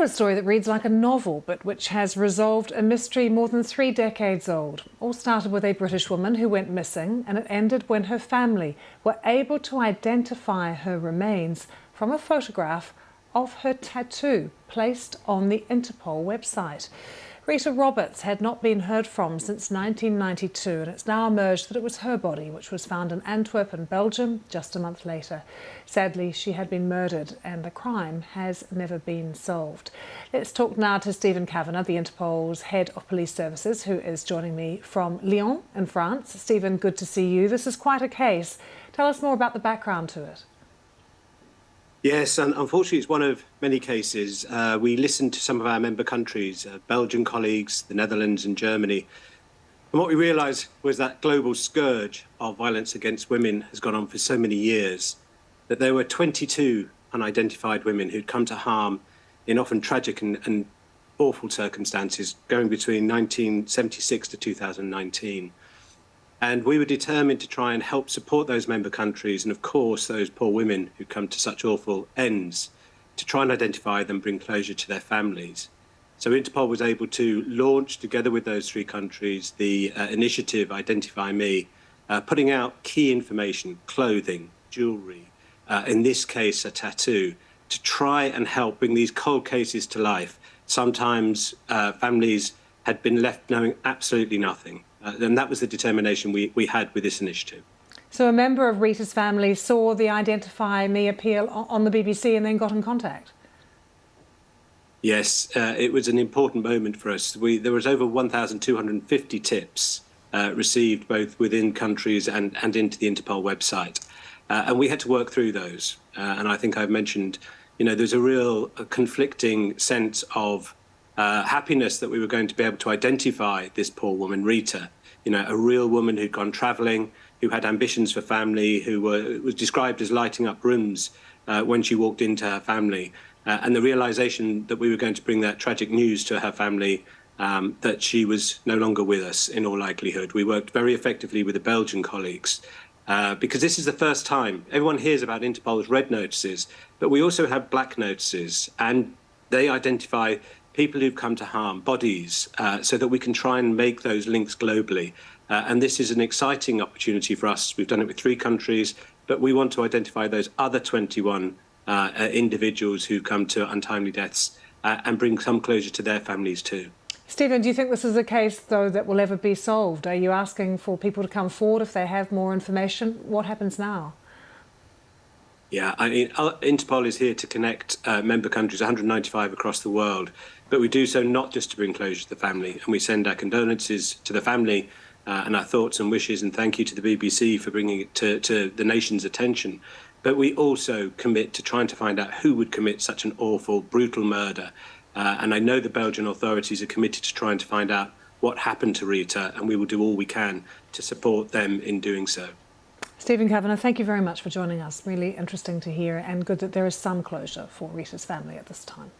A story that reads like a novel, but which has resolved a mystery more than 3 decades old. All started with a British woman who went missing, and it ended when her family were able to identify her remains from a photograph of her tattoo placed on the Interpol website. Rita Roberts had not been heard from since 1992, and it's now emerged that it was her body which was found in Antwerp in Belgium just a month later. Sadly, she had been murdered and the crime has never been solved. Let's talk now to Stephen Kavanagh, the Interpol's head of police services, who is joining me from Lyon in France. Stephen, good to see you. This is quite a case. Tell us more about the background to it. Yes, and unfortunately it's one of many cases. We listened to some of our member countries, Belgian colleagues, the Netherlands and Germany. And what we realised was that global scourge of violence against women has gone on for so many years that there were 22 unidentified women who'd come to harm in often tragic and awful circumstances going between 1976 to 2019. And we were determined to try and help support those member countries and, of course, those poor women who come to such awful ends, to try and identify them, bring closure to their families. So Interpol was able to launch, together with those 3 countries, the initiative Identify Me, putting out key information, clothing, jewellery, in this case a tattoo, to try and help bring these cold cases to life. Sometimes families had been left knowing absolutely nothing. And that was the determination we had with this initiative. So a member of Rita's family saw the Identify Me appeal on the BBC and then got in contact? Yes, it was an important moment for us. There was over 1,250 tips received both within countries and into the Interpol website. And we had to work through those. And I think I've mentioned, there's a real conflicting sense of happiness that we were going to be able to identify this poor woman, Rita, a real woman who'd gone travelling, who had ambitions for family, who was described as lighting up rooms when she walked into her family. And the realisation that we were going to bring that tragic news to her family, that she was no longer with us in all likelihood. We worked very effectively with the Belgian colleagues because this is the first time. Everyone hears about Interpol's red notices, but we also have black notices, and they identify people who've come to harm, bodies, so that we can try and make those links globally. And this is an exciting opportunity for us. We've done it with 3 countries, but we want to identify those other 21 individuals who come to untimely deaths and bring some closure to their families too. Stephen, do you think this is a case, though, that will ever be solved? Are you asking for people to come forward if they have more information? What happens now? Yeah, Interpol is here to connect member countries, 195 across the world, but we do so not just to bring closure to the family, and we send our condolences to the family and our thoughts and wishes, and thank you to the BBC for bringing it to the nation's attention. But we also commit to trying to find out who would commit such an awful, brutal murder. And I know the Belgian authorities are committed to trying to find out what happened to Rita, and we will do all we can to support them in doing so. Stephen Kavanagh, thank you very much for joining us. Really interesting to hear, and good that there is some closure for Rita's family at this time.